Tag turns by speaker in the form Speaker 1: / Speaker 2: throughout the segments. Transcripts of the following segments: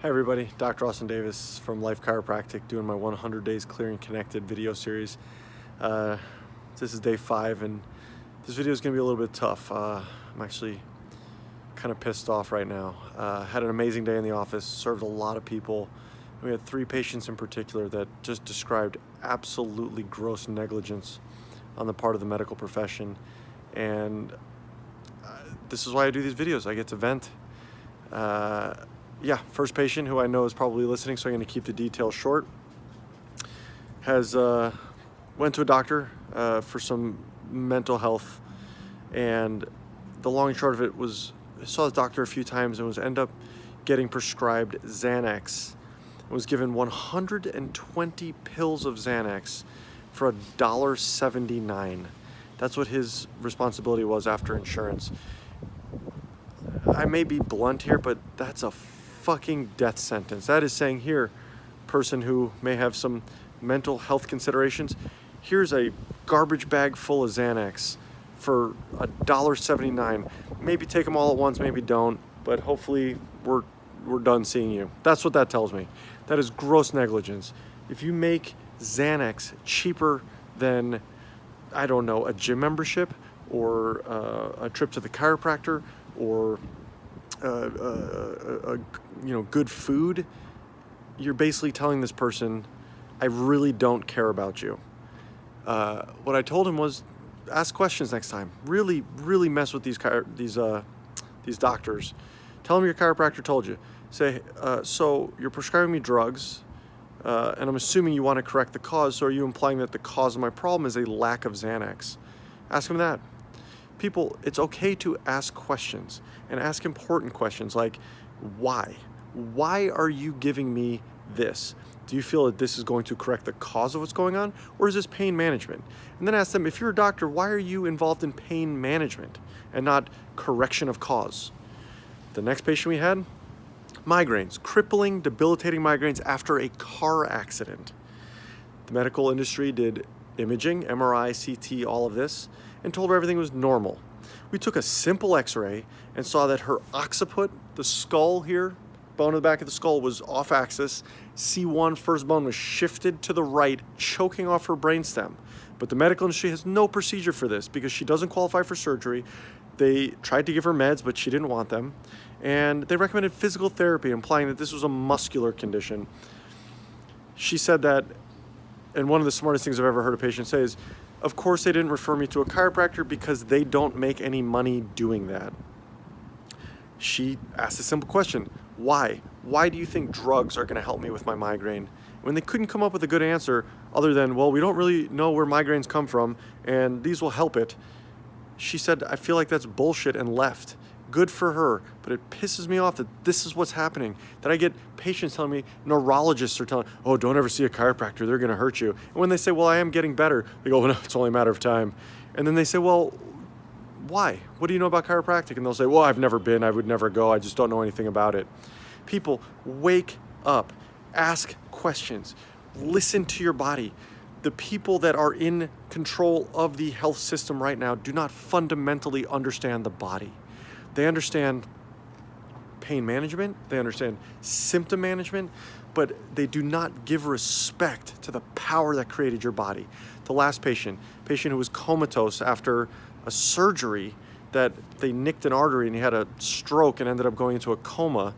Speaker 1: Hey everybody, Dr. Austin Davis from Life Chiropractic doing my 100 Days Clear and Connected video series. This is day 5 and this video is going to be a little bit tough. I'm actually kind of pissed off right now. Had an amazing day in the office, served a lot of people. We had 3 patients in particular that just described absolutely gross negligence on the part of the medical profession. And this is why I do these videos. I get to vent. Yeah, first patient, who I know is probably listening, so I'm going to keep the details short, has went to a doctor for some mental health, and the long and short of it was, I saw the doctor a few times and was end up getting prescribed Xanax. I was given 120 pills of Xanax for $1.79. That's what his responsibility was after insurance. I may be blunt here, but that's a fucking death sentence. That is saying, here, person who may have some mental health considerations, here's a garbage bag full of Xanax for $1.79. Maybe take them all at once, maybe don't, but hopefully we're done seeing you. That's what that tells me. That is gross negligence. If you make Xanax cheaper than, I don't know, a gym membership or a trip to the chiropractor or good food, you're basically telling this person, I really don't care about you. What I told him was, ask questions next time. Really mess with these doctors. Tell them your chiropractor told you. Say, so you're prescribing me drugs, and I'm assuming you want to correct the cause, so are you implying that the cause of my problem is a lack of Xanax? Ask him that. People, it's okay to ask questions, and ask important questions like, why? Why are you giving me this? Do you feel that this is going to correct the cause of what's going on, or is this pain management? And then ask them, if you're a doctor, why are you involved in pain management and not correction of cause? The next patient we had, migraines, crippling, debilitating migraines after a car accident. The medical industry did imaging, MRI, CT, all of this, and told her everything was normal. We took a simple x-ray and saw that her occiput, the skull here, bone in the back of the skull, was off axis. C1, first bone, was shifted to the right, choking off her brainstem. But the medical industry has no procedure for this because she doesn't qualify for surgery. They tried to give her meds, but she didn't want them. And they recommended physical therapy, implying that this was a muscular condition. She said that, and one of the smartest things I've ever heard a patient say is, of course they didn't refer me to a chiropractor because they don't make any money doing that. She asked a simple question, why? Why do you think drugs are going to help me with my migraine? When they couldn't come up with a good answer other than, well, we don't really know where migraines come from and these will help it, she said, I feel like that's bullshit, and left. Good for her, but it pisses me off that this is what's happening. That I get patients telling me, neurologists are telling, oh, don't ever see a chiropractor, they're gonna hurt you. And when they say, well, I am getting better, they go, well, no, it's only a matter of time. And then they say, well, why? What do you know about chiropractic? And they'll say, well, I've never been, I would never go, I just don't know anything about it. People, wake up, ask questions, listen to your body. The people that are in control of the health system right now do not fundamentally understand the body. They understand pain management, they understand symptom management, but they do not give respect to the power that created your body. The last patient who was comatose after a surgery that they nicked an artery and he had a stroke and ended up going into a coma.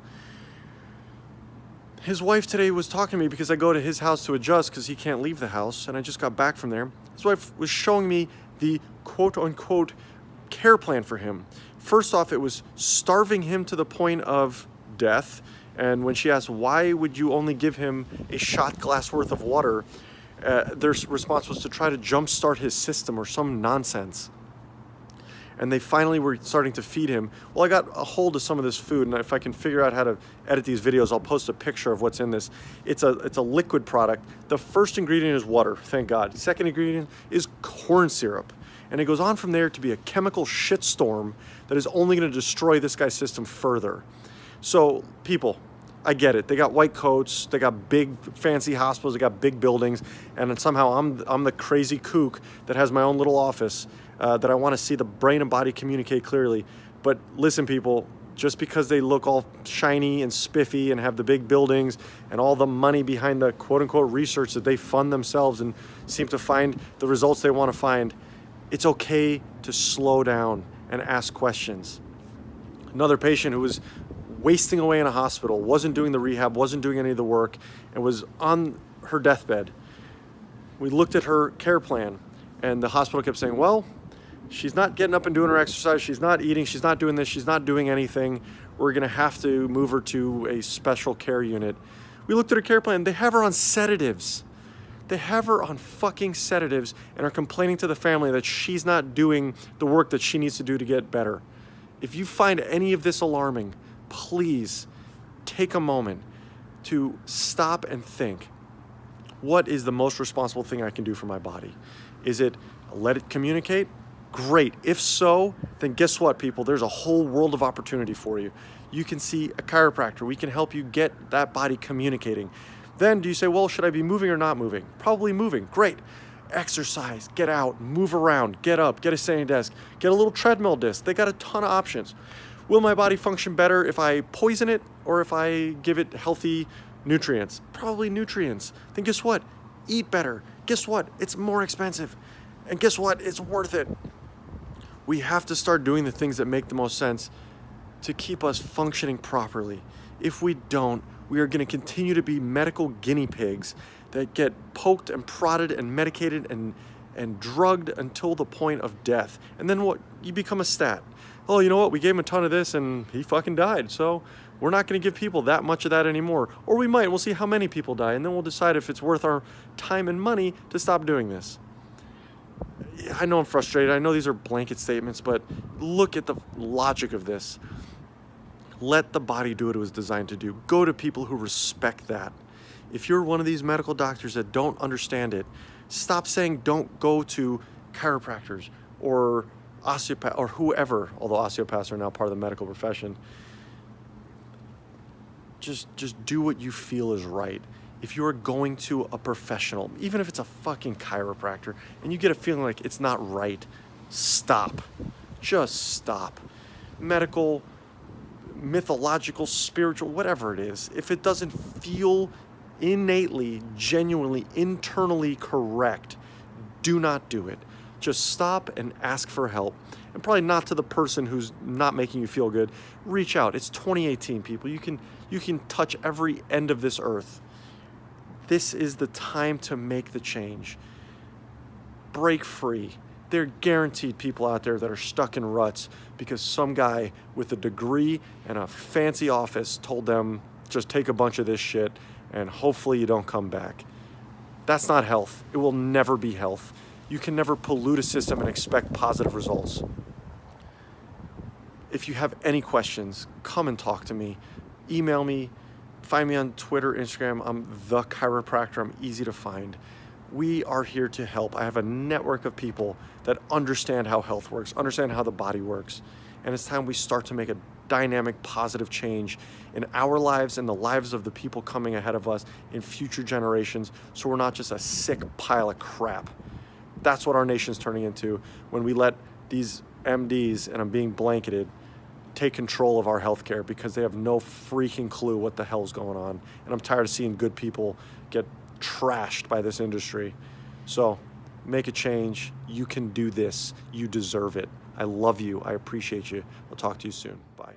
Speaker 1: His wife today was talking to me because I go to his house to adjust because he can't leave the house, and I just got back from there. His wife was showing me the quote-unquote care plan for him. First off, it was starving him to the point of death, and when she asked, why would you only give him a shot glass worth of water, their response was to try to jumpstart his system or some nonsense. And they finally were starting to feed him. Well, I got a hold of some of this food, and if I can figure out how to edit these videos, I'll post a picture of what's in this. It's a liquid product. The first ingredient is water, thank God. The second ingredient is corn syrup. And it goes on from there to be a chemical shitstorm that is only going to destroy this guy's system further. So, people, I get it. They got white coats, they got big fancy hospitals, they got big buildings, and then somehow I'm the crazy kook that has my own little office that I want to see the brain and body communicate clearly. But listen, people, just because they look all shiny and spiffy and have the big buildings and all the money behind the quote unquote research that they fund themselves and seem to find the results they want to find. It's okay to slow down and ask questions. Another patient who was wasting away in a hospital, wasn't doing the rehab, wasn't doing any of the work, and was on her deathbed. We looked at her care plan, and the hospital kept saying, well, she's not getting up and doing her exercise, she's not eating, she's not doing this, she's not doing anything. We're gonna have to move her to a special care unit. We looked at her care plan, they have her on sedatives. They have her on fucking sedatives and are complaining to the family that she's not doing the work that she needs to do to get better. If you find any of this alarming, please take a moment to stop and think, what is the most responsible thing I can do for my body? Is it let it communicate? Great. If so, then guess what, people? There's a whole world of opportunity for you. You can see a chiropractor. We can help you get that body communicating. Then do you say, well, should I be moving or not moving? Probably moving. Great. Exercise, get out, move around, get up, get a standing desk, get a little treadmill disc. They got a ton of options. Will my body function better if I poison it or if I give it healthy nutrients? Probably nutrients. Then guess what? Eat better. Guess what? It's more expensive. And guess what? It's worth it. We have to start doing the things that make the most sense to keep us functioning properly. If we don't, we are going to continue to be medical guinea pigs that get poked and prodded and medicated and drugged until the point of death. And then what? You become a stat. Oh, you know what? We gave him a ton of this and he fucking died. So we're not going to give people that much of that anymore. Or we might. We'll see how many people die. And then we'll decide if it's worth our time and money to stop doing this. I know I'm frustrated. I know these are blanket statements, but look at the logic of this. Let the body do what it was designed to do. Go to people who respect that. If you're one of these medical doctors that don't understand it, stop saying don't go to chiropractors or osteopath or whoever, although osteopaths are now part of the medical profession. Just do what you feel is right. If you're going to a professional, even if it's a fucking chiropractor, and you get a feeling like it's not right, stop. Just stop. Medical, mythological, spiritual, whatever it is, if it doesn't feel innately, genuinely, internally correct, do not do it. Just stop and ask for help. And probably not to the person who's not making you feel good. Reach out. It's 2018, people. You can touch every end of this earth. This is the time to make the change. Break free. There are guaranteed people out there that are stuck in ruts because some guy with a degree and a fancy office told them, just take a bunch of this shit and hopefully you don't come back. That's not health. It will never be health. You can never pollute a system and expect positive results. If you have any questions, come and talk to me. Email me. Find me on Twitter, Instagram. I'm The Chiropractor. I'm easy to find. We are here to help. I have a network of people that understand how health works, understand how the body works. And it's time we start to make a dynamic, positive change in our lives and the lives of the people coming ahead of us in future generations, so we're not just a sick pile of crap. That's what our nation's turning into when we let these MDs, and I'm being blanketed, take control of our healthcare because they have no freaking clue what the hell's going on. And I'm tired of seeing good people get trashed by this industry. So make a change. You can do this. You deserve it. I love you. I appreciate you. I'll talk to you soon. Bye.